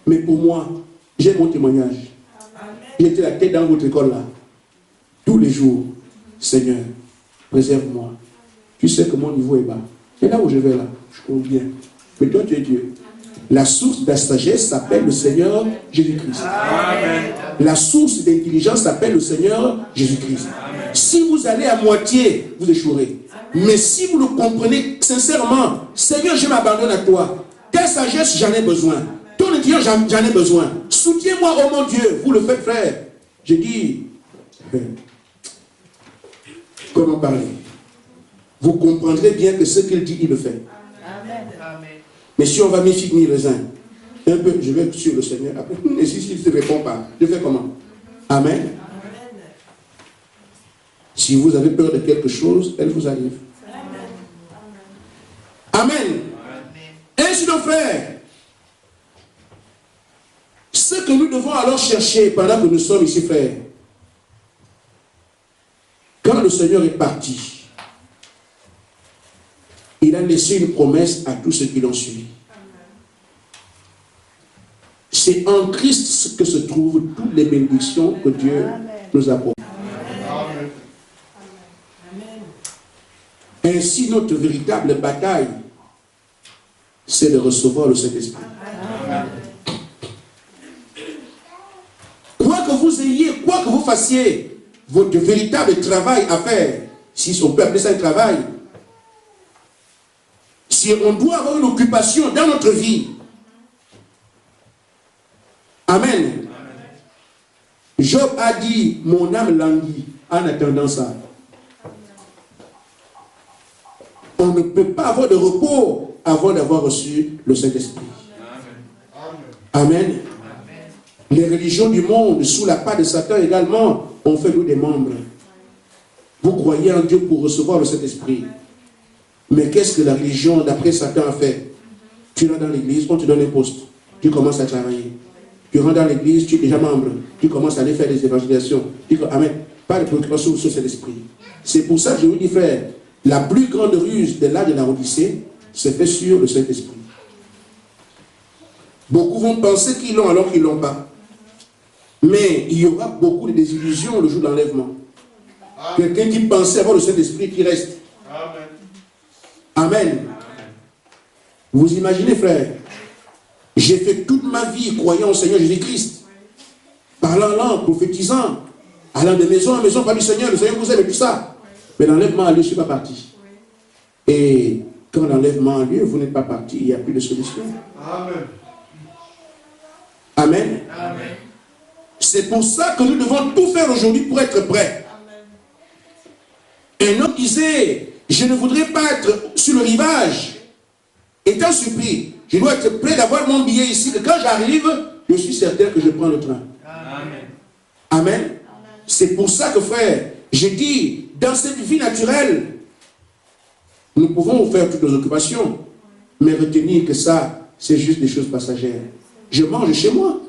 A: Mais pour moi, j'ai mon témoignage. J'étais la tête dans votre école là. Tous les jours, Seigneur, préserve-moi. Tu sais que mon niveau est bas. Et là où je vais là, je cours bien. Mais toi, tu es Dieu. La source de la sagesse s'appelle le Seigneur Jésus-Christ. La source d'intelligence s'appelle le Seigneur Jésus-Christ. Si vous allez à moitié, vous échouerez. Mais si vous le comprenez sincèrement, Seigneur, je m'abandonne à toi. Ta sagesse, j'en ai besoin. Ton intelligence, j'en ai besoin. Soutiens-moi, oh mon Dieu. Vous le faites, frère. Je dis, comment parler? Vous comprendrez bien que ce qu'il dit, il le fait.
B: Amen.
A: Mais si on va m'y finir les uns, un peu, je vais sur le Seigneur. Après, et si il ne se répond pas, je fais comment? Amen. Si vous avez peur de quelque chose, elle vous arrive. Amen. Ainsi donc, frère, ce que nous devons alors chercher pendant que nous sommes ici, frère, quand le Seigneur est parti, il a laissé une promesse à tous ceux qui l'ont suivi. C'est en Christ que se trouvent toutes les bénédictions que Dieu nous a promises. Ainsi, notre véritable bataille, c'est de recevoir le Saint-Esprit. Quoi que vous ayez, quoi que vous fassiez, votre véritable travail à faire, si on peut appeler ça un travail, si on doit avoir une occupation dans notre vie, Amen. Job a dit, mon âme languit en attendant ça. On ne peut pas avoir de repos avant d'avoir reçu le Saint-Esprit. Amen. Les religions du monde, sous la part de Satan également, ont fait nous des membres. Vous croyez en Dieu pour recevoir le Saint-Esprit. Mais qu'est-ce que la religion d'après Satan a fait? Tu rentres dans l'église, on te donne un poste. Tu commences à travailler. Tu rentres dans l'église, tu es déjà membre. Tu commences à aller faire des évangélisations. Amen. Pas de préoccupation sur cet esprit. C'est pour ça que je vous dis, frère, la plus grande ruse de l'âge de la Odyssée se fait sur le Saint-Esprit. Beaucoup vont penser qu'ils l'ont alors qu'ils ne l'ont pas. Mais il y aura beaucoup de désillusions le jour de l'enlèvement. Quelqu'un qui pensait avoir le Saint-Esprit qui reste. Amen. Vous imaginez, frère, j'ai fait toute ma vie croyant au Seigneur Jésus-Christ, parlant en langue, prophétisant, allant de maison en maison, par le Seigneur vous aime et tout ça. Mais l'enlèvement a lieu, je ne suis pas parti. Et quand l'enlèvement a lieu, vous n'êtes pas parti, il n'y a plus de solution. Amen. Amen. Amen. C'est pour ça que nous devons tout faire aujourd'hui pour être prêts. Un homme disait, je ne voudrais pas être sur le rivage, étant surpris. Je dois être prêt d'avoir mon billet ici, que quand j'arrive, je suis certain que je prends le train. Amen. Amen. C'est pour ça que, frère, je dis, dans cette vie naturelle, nous pouvons faire toutes nos occupations, mais retenir que ça, c'est juste des choses passagères. Je mange chez moi,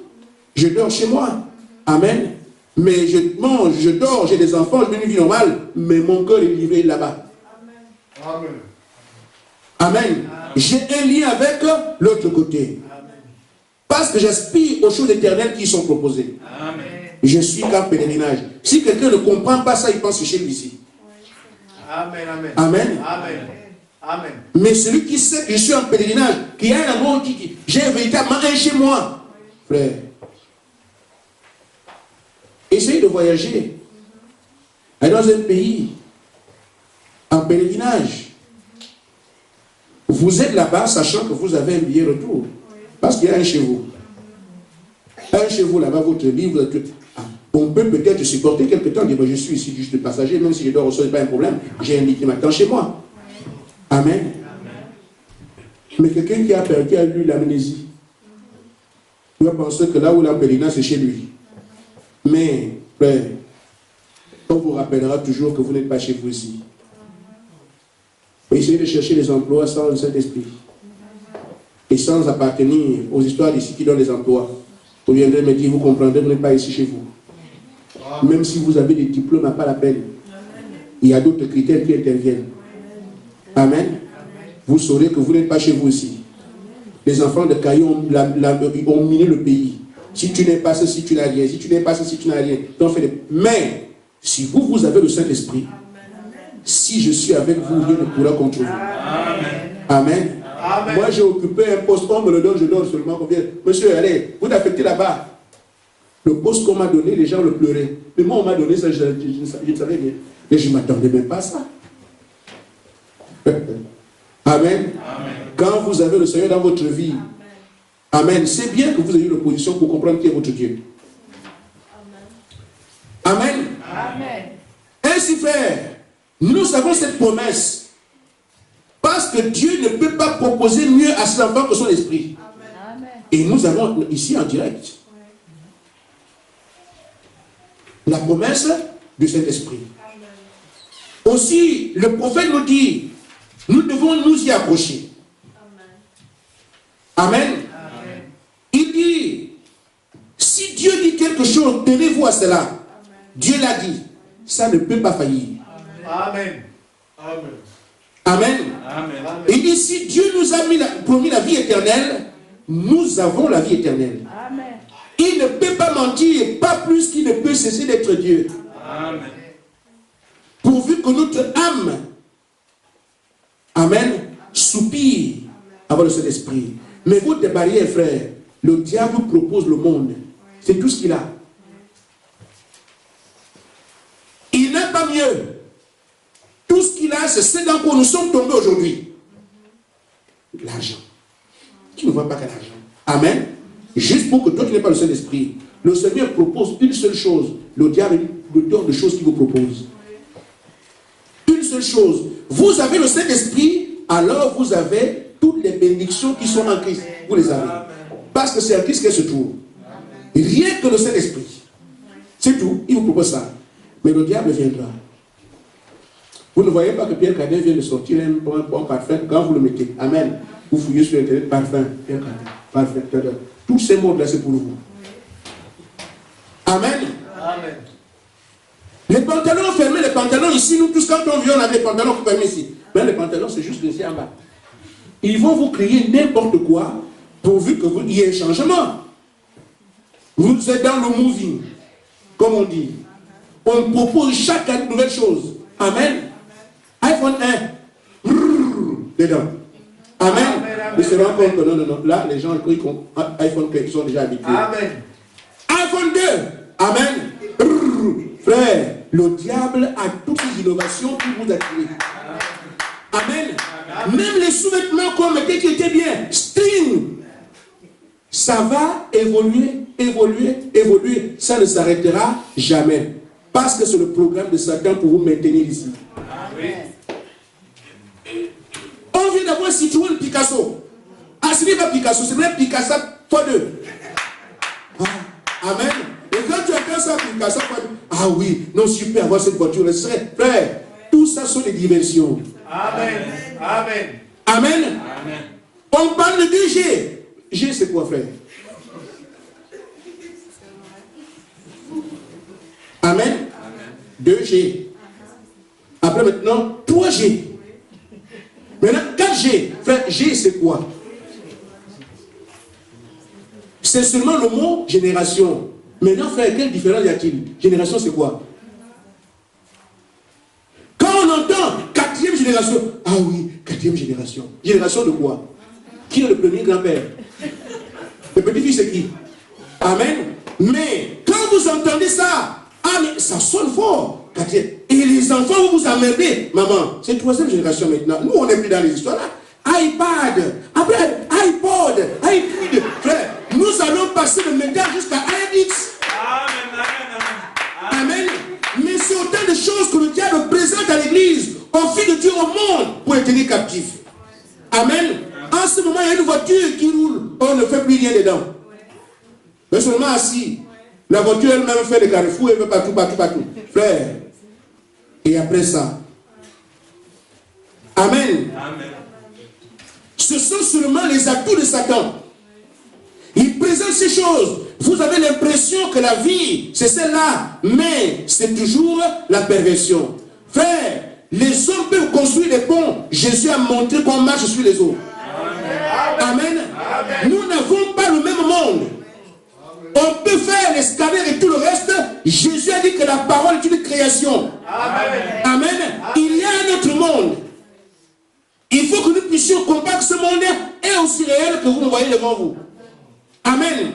A: je dors chez moi. Amen. Mais je mange, je dors, j'ai des enfants, je vis une vie normale, mais mon cœur est livré là-bas. Amen. Amen. J'ai un lien avec l'autre côté. Amen. Parce que j'aspire aux choses éternelles qui sont proposées. Amen. Je suis qu'en pèlerinage. Si quelqu'un ne comprend pas ça, il pense que chez lui ici. Amen. Amen. Amen. Amen. Amen. Mais celui qui sait que je suis en pèlerinage, qui a un amour, j'ai véritablement un chez moi, frère, essayez de voyager. Allez dans un pays en pèlerinage. Vous êtes là-bas sachant que vous avez un billet retour. Parce qu'il y a un chez vous. Un chez vous là-bas, votre vie, vous êtes... On peut peut-être supporter quelque temps, dire, je suis ici juste passager, même si je dors au sol, ce n'est pas un problème. J'ai un lit qui m'attend chez moi. Amen. Mais quelqu'un qui a perdu à lui l'amnésie, il va penser que là où la pèlerinage, c'est chez lui. Mais, frère, on vous rappellera toujours que vous n'êtes pas chez vous ici. Essayez de chercher des emplois sans le Saint-Esprit. et sans appartenir aux histoires d'ici qui donnent les emplois, vous viendrez me dire, vous comprendrez, vous n'êtes pas ici chez vous. Même si vous avez des diplômes, pas la peine. Il y a d'autres critères qui interviennent. Amen. Vous saurez que vous n'êtes pas chez vous ici. Les enfants de Caillou ont miné le pays. Si tu n'es pas ceci, tu n'as rien. Si tu n'es pas ceci, tu n'as rien. Mais, si vous avez le Saint-Esprit, si je suis avec vous, rien ne pourra contre vous. Amen. Amen. Moi, j'ai occupé un poste, on me le donne, je donne seulement combien. Monsieur, allez, vous affectez là-bas. Le poste qu'on m'a donné, les gens le pleuraient. Mais moi, on m'a donné ça, je ne savais rien. Mais je ne m'attendais même pas à ça. Amen. Amen. Quand vous avez le Seigneur dans votre vie, Amen, c'est bien que vous ayez l'opposition pour comprendre qui est votre Dieu. Amen. Amen. Ainsi, frère, nous avons cette promesse. Parce que Dieu ne peut pas proposer mieux à ses enfants que son esprit. Amen. Et nous avons ici en direct la promesse de cet esprit. Aussi, le prophète nous dit, nous devons nous y accrocher. Amen. Amen. Il dit, si Dieu dit quelque chose, tenez-vous à cela. Amen. Dieu l'a dit, ça ne peut pas faillir. Amen. Amen. Amen. Amen. Il dit, si Dieu nous a promis la vie éternelle, nous avons la vie éternelle. Amen. Il ne peut pas mentir, pas plus qu'il ne peut cesser d'être Dieu. Amen. Pourvu que notre âme, Amen, soupire avant le Saint-Esprit. Mais vous des barrières, frère, le diable propose le monde. C'est tout ce qu'il a. Il n'a pas mieux. Tout ce qu'il a, c'est ce dans quoi nous sommes tombés aujourd'hui. L'argent. Qui ne voit pas que l'argent. Amen. Juste pour que toi tu n'aies pas le Saint-Esprit. Le Seigneur propose une seule chose. Le diable est l'auteur de choses qu'il vous propose. Une seule chose. Vous avez le Saint-Esprit, alors vous avez toutes les bénédictions qui sont en Christ. Vous les avez. Parce que c'est en Christ qu'elle se trouve. Rien que le Saint-Esprit. C'est tout. Il vous propose ça. Mais le diable viendra. Vous ne voyez pas que Pierre Cadet vient de sortir un bon parfum quand vous le mettez. Amen. Vous fouillez sur Internet, parfum, Pierre Cadet, parfum. Tous ces mots-là, c'est pour vous. Amen. Amen. Les pantalons fermés, les pantalons ici, nous tous, quand on vient, on a des pantalons fermés ici. Mais les pantalons, c'est juste ici en bas. Ils vont vous créer n'importe quoi pourvu que vous y ait un changement. Vous êtes dans le moving, comme on dit. On propose chaque année de nouvelles choses. Amen. iPhone 1. Dedans. Amen. Ils se rendent compte que non. Là, les gens qui ont iPhone 4 sont déjà habitués. Amen. iPhone 2. Amen. Frère, le diable a toutes les innovations pour vous attirer. Amen. Même les sous-vêtements qu'on mettait qui étaient bien, string, ça va évoluer. Ça ne s'arrêtera jamais. Parce que c'est le programme de Satan pour vous maintenir ici. Amen. On vient d'avoir Citroën Picasso. Ah, ce n'est pas Picasso, c'est même Picasso x2. Amen. Et quand tu as ça, Picasso x2, ah oui, non, super, avoir cette voiture. Frère, tout ça sont des diversions. Amen. Amen. Amen. Amen. On parle de 2G. G, c'est quoi, frère? Amen. 2G. Après maintenant, 3G. Maintenant, 4G. Frère, G, c'est quoi? C'est seulement le mot génération. Maintenant, frère, quelle différence y a-t-il? Génération, c'est quoi? Quand on entend 4e génération, ah oui, 4e génération. Génération de quoi? Qui est le premier grand-père? Le petit-fils, c'est qui? Amen. Mais quand vous entendez ça, ah mais ça sonne fort. Et les enfants, vous vous emmerdez. Maman, c'est 3e génération maintenant. Nous, on n'est plus dans les histoires là. iPad, après iPod, iPod. Frère, nous allons passer de métal jusqu'à iX. Amen. Mais c'est autant de choses que le diable présente à l'église, au fil de Dieu au monde, pour les tenir captifs. Amen. En ce moment, il y a une voiture qui roule. On ne fait plus rien dedans. Mais seulement assis. La voiture elle-même fait des carrefours, elle veut partout. Frère. Et après ça. Amen. Amen. Ce sont seulement les atouts de Satan. Il présente ces choses. Vous avez l'impression que la vie, c'est celle-là. Mais c'est toujours la perversion. Frère, les hommes peuvent construire des ponts. Jésus a montré qu'on marche sur les eaux. Amen. Amen. Nous n'avons pas le même monde. On peut faire les scanners et tout le reste. Jésus a dit que la parole est une création. Amen. Amen. Il y a un autre monde. Il faut que nous puissions comprendre que ce monde est aussi réel que vous me voyez devant vous. Amen. Amen.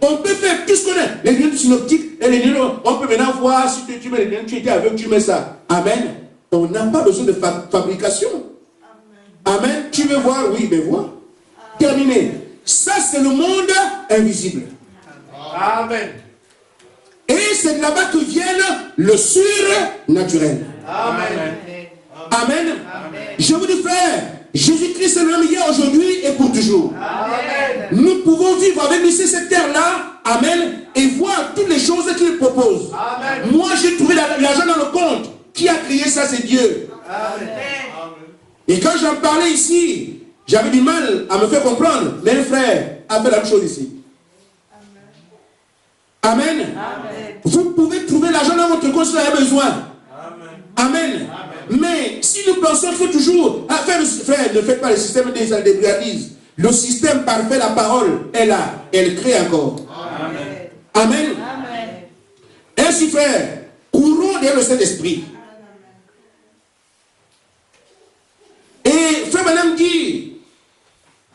A: On peut faire tout ce qu'on a. Les lunettes synoptiques, et les lunettes, on peut maintenant voir si tu mets les lunettes, tu étais aveugle, tu mets ça. Amen. On n'a pas besoin de fabrication. Amen. Amen. Tu veux voir? Oui, mais vois. Terminé. Ça, c'est le monde invisible. Amen. Et c'est de là-bas que vient le surnaturel. Amen. Amen. Amen. Je vous dis, frère, Jésus-Christ est le même hier, aujourd'hui et pour toujours. Amen. Nous pouvons vivre avec lui sur cette terre-là, amen, et voir toutes les choses qu'il propose. Amen. Moi, j'ai trouvé l'argent dans le compte. Qui a créé ça? C'est Dieu. Amen. Et quand j'en parlais ici, j'avais du mal à me faire comprendre. Mais le frère a fait la même chose ici. Amen. Amen. Vous pouvez trouver l'argent dans votre compte si vous avez besoin. Amen. Amen. Amen. Mais si nous pensons qu'il faut toujours frère, ne faites pas le système des brigandises. Le système parfait, la parole est là. Elle crée encore. Amen. Amen. Amen. Ainsi, frère, courons derrière le Saint-Esprit. Et frère Madame dit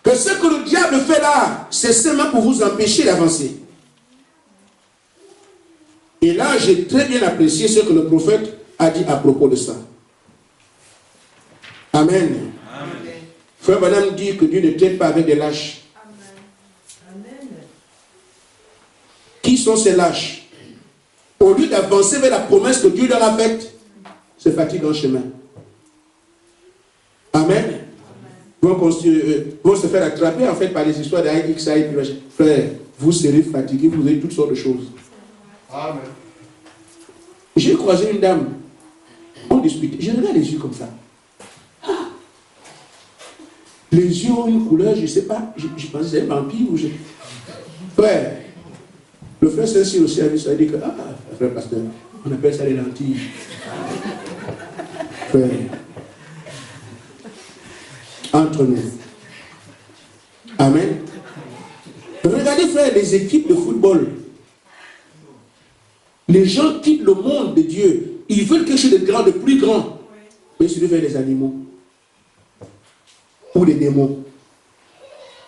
A: que ce que le diable fait là, c'est seulement pour vous empêcher d'avancer. Et là, j'ai très bien apprécié ce que le prophète a dit à propos de ça. Amen. Amen. Frère Madame dit que Dieu ne traite pas avec des lâches. Amen. Qui sont ces lâches? Au lieu d'avancer vers la promesse que Dieu leur a faite, se fatiguent en chemin. Amen. Vont se faire attraper en fait par les histoires d'AXI. Frère, vous serez fatigués, vous avez toutes sortes de choses. Amen. J'ai croisé une dame. On discutait. Je regarde les yeux comme ça. Ah. Les yeux ont une couleur, je ne sais pas. Je pensais que c'était un vampire ou je... Frère, le frère Saint-Cyr aussi a dit que, frère pasteur, on appelle ça les lentilles. Frère, entre nous. Amen. Regardez, frère, les équipes de football. Les gens quittent le monde de Dieu. Ils veulent quelque chose de grand, de plus grand. Mais ils se vers les animaux. Ou les démons.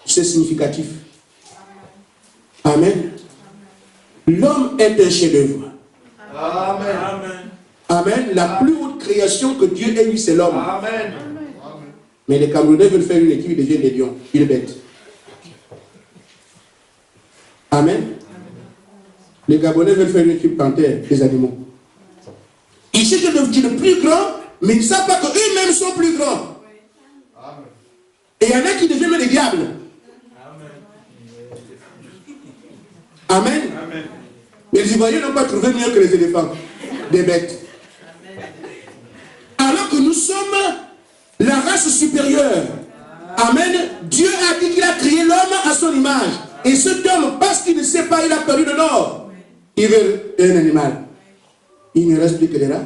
A: C'est significatif. Amen. L'homme est un chef-d'œuvre. Amen. Amen. La plus haute création que Dieu ait eue, c'est l'homme. Amen. Mais les Camerounais veulent faire une équipe, ils deviennent des lions, une bête. Amen. Les Gabonais veulent faire une équipe panthère, des animaux. Ils cherchent le plus grand, mais ils ne savent pas qu'eux-mêmes sont plus grands. Et il y en a qui deviennent des diables. Amen. Amen. Mais les Ivoiriens n'ont pas trouvé mieux que les éléphants, des bêtes. Alors que nous sommes la race supérieure. Amen. Dieu a dit qu'il a créé l'homme à son image. Et cet homme, parce qu'il ne sait pas, il a perdu le nord. Il veut un animal. Il ne reste plus que des rats.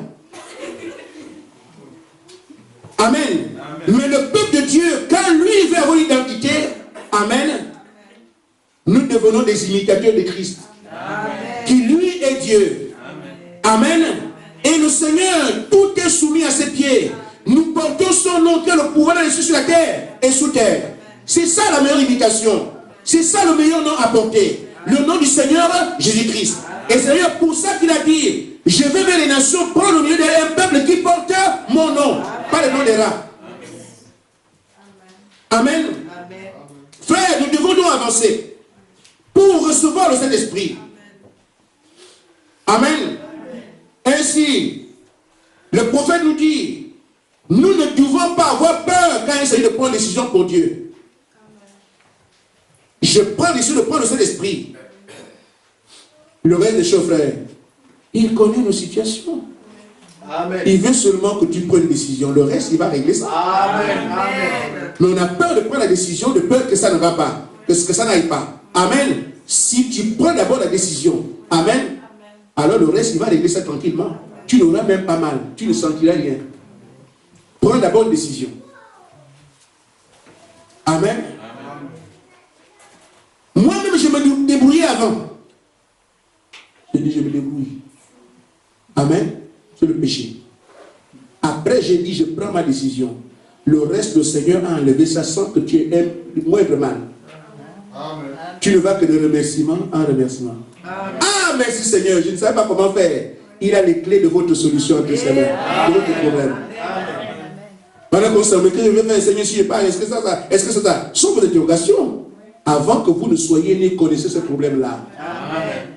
A: Amen. Amen. Mais le peuple de Dieu, quand lui veut avoir une identité, amen, nous devenons des imitateurs de Christ. Amen. Qui lui est Dieu. Amen. Amen. Et le Seigneur, tout est soumis à ses pieds. Nous portons son nom, qui a le pouvoir d'aller sur la terre et sous terre. C'est ça la meilleure imitation. C'est ça le meilleur nom à porter. Le nom du Seigneur, Jésus-Christ. Et c'est d'ailleurs pour ça qu'il a dit, je vais vers les nations prendre au milieu d'un peuple qui porte mon nom. Pas le nom des rats. Amen. Amen. Frère, nous devons nous avancer pour recevoir le Saint-Esprit. Amen. Ainsi, le prophète nous dit, nous ne devons pas avoir peur quand il s'agit de prendre une décision pour Dieu. Je prends décision de prendre le Saint-Esprit. Le reste des choses, frères, il connaît nos situations.
C: Amen.
A: Il veut seulement que tu prennes une décision. Le reste, il va régler ça.
C: Amen. Amen.
A: Mais on a peur de prendre la décision, de peur que ça ne va pas, que ça n'aille pas. Amen. Si tu prends d'abord la décision, amen, alors le reste, il va régler ça tranquillement. Tu n'auras même pas mal. Tu ne sentiras rien. Prends d'abord une décision. Amen. Moi-même, je me débrouillais avant. Je dis, je me débrouille. Amen. C'est le péché. Après, j'ai dit, je prends ma décision. Le reste, le Seigneur a enlevé ça sans que tu aies le moindre mal.
C: Amen.
A: Tu ne vas que de remerciement en remerciement.
C: Amen.
A: Ah, merci Seigneur, je ne savais pas comment faire. Il a les clés de votre solution, de votre problème. Pendant qu'on s'en met, que je vais faire, Seigneur, si je parle, est-ce que ça, est-ce que ça, sont vos interrogations. Avant que vous ne soyez nés, connaissez ce problème-là.
C: Amen.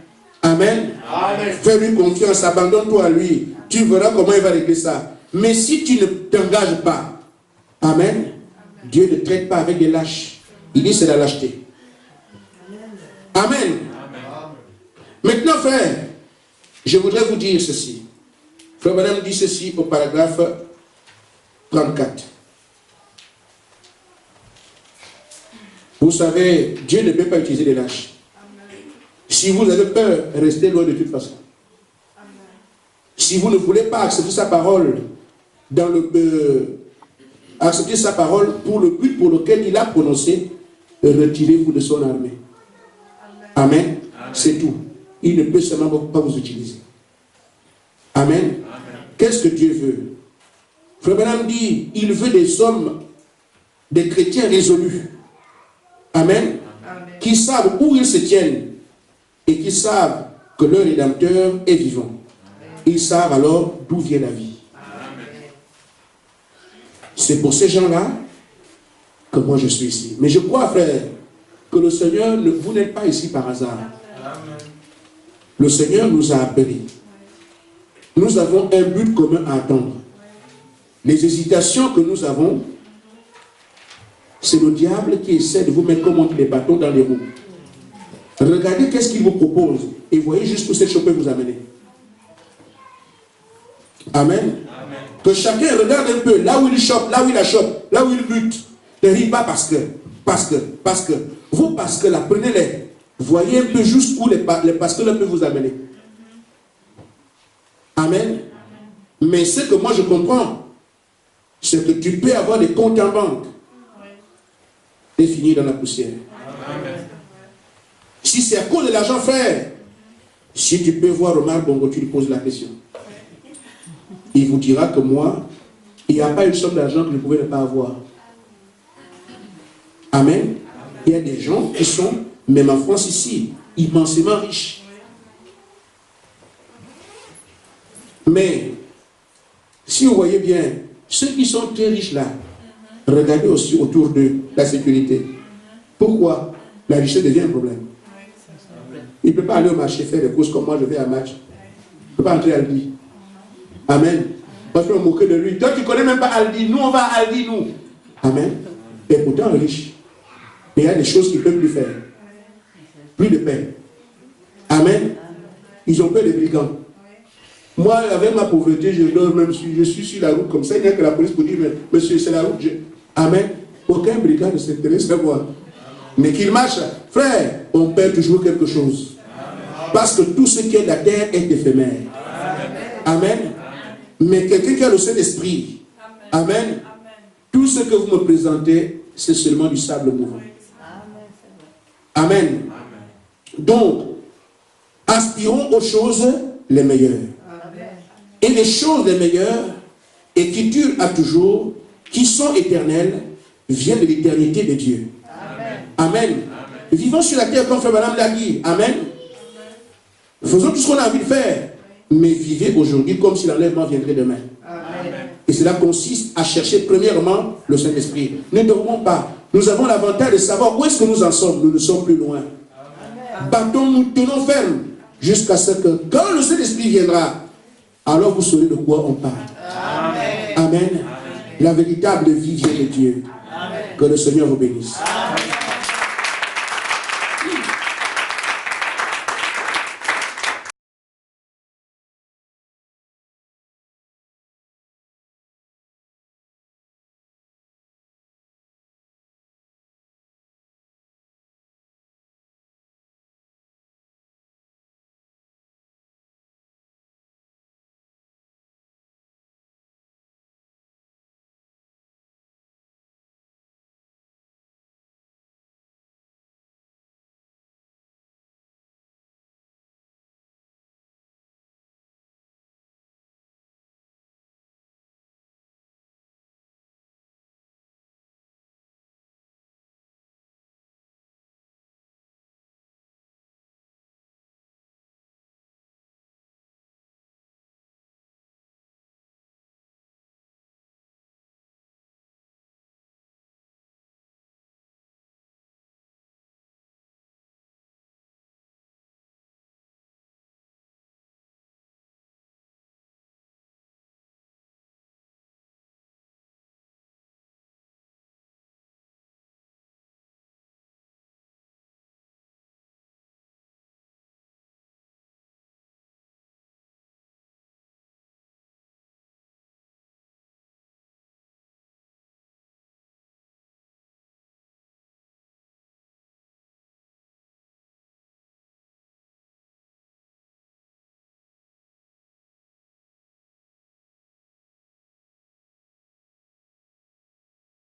A: Amen.
C: Amen.
A: Fais-lui confiance, abandonne-toi à lui. Tu verras comment il va régler ça. Mais si tu ne t'engages pas, amen, Dieu ne traite pas avec des lâches. Il dit c'est la lâcheté. Amen. Maintenant, frère, je voudrais vous dire ceci. Frère Madame dit ceci au paragraphe 34. Vous savez, Dieu ne peut pas utiliser des lâches. Si vous avez peur, restez loin de toute façon. Si vous ne voulez pas accepter sa parole accepter sa parole pour le but pour lequel il a prononcé, retirez-vous de son armée. Amen. C'est tout. Il ne peut seulement pas vous utiliser. Amen. Qu'est-ce que Dieu veut? Frère Branham dit, il veut des hommes, des chrétiens résolus. Amen. Qui savent où ils se tiennent et qui savent que leur Rédempteur est vivant. Ils savent alors d'où vient la vie. C'est pour ces gens-là que moi je suis ici. Mais je crois, frère, que le Seigneur, vous n'êtes pas ici par hasard. Le Seigneur nous a appelés. Nous avons un but commun à attendre. Les hésitations que nous avons, c'est le diable qui essaie de vous mettre comme les bâtons dans les roues. Regardez qu'est-ce qu'il vous propose et voyez jusqu'où cette chose peut vous amener. Amen. Que chacun regarde un peu là où il chope, là où il achoppe, là où il bute. Ne rit pas parce que. Vous, parce que là, prenez-les. Voyez un peu jusqu'où les parce que là peut vous amener. Amen. Mais ce que moi je comprends, c'est que tu peux avoir des comptes en banque et finir dans la poussière. Amen. Si c'est à cause de l'argent, frère, si tu peux voir Omar Bongo, tu lui poses la question. Il vous dira que moi, il n'y a pas une somme d'argent que je ne pouvais pas avoir. Amen. Il y a des gens qui sont, même en France ici, immensément riches. Mais, si vous voyez bien, ceux qui sont très riches là, regardez aussi autour de la sécurité. Pourquoi? La richesse devient un problème. Il ne peut pas aller au marché faire des courses comme moi je vais à match. Il ne peut pas entrer à Aldi. Amen. Parce qu'on moquait de lui. Toi tu ne connais même pas Aldi. Nous on va à Aldi, nous. Amen. Et pourtant riche. Mais il y a des choses qu'ils ne peuvent plus faire. Plus de paix. Amen. Ils ont peur des brigands. Moi, avec ma pauvreté, je dors même je suis sur la route comme ça. Il n'y a que la police pour dire, mais monsieur, c'est la route. Amen. Aucun brigand ne s'intéresse à moi. Mais qu'il marche. Frère, on perd toujours quelque chose. Parce que tout ce qui est de la terre est éphémère. Amen. Mais quelqu'un qui a le Saint-Esprit, amen. Tout ce que vous me présentez, c'est seulement du sable mouvant. Amen. Donc, aspirons aux choses les meilleures. Et les choses les meilleures, et qui durent à toujours, qui sont éternelles, viennent de l'éternité de Dieu. Amen. Vivons sur la terre comme Frère Branham l'a dit. Amen. Faisons tout ce qu'on a envie de faire. Mais vivez aujourd'hui comme si l'enlèvement viendrait demain. Amen. Et cela consiste à chercher premièrement le Saint-Esprit. Ne dormons pas. Nous avons l'avantage de savoir où est-ce que nous en sommes. Nous ne sommes plus loin. Battons-nous, tenons ferme. Jusqu'à ce que quand le Saint-Esprit viendra, alors vous saurez de quoi on parle. Amen. Amen. La véritable vie vient de Dieu. Amen. Que le Seigneur vous bénisse. Amen.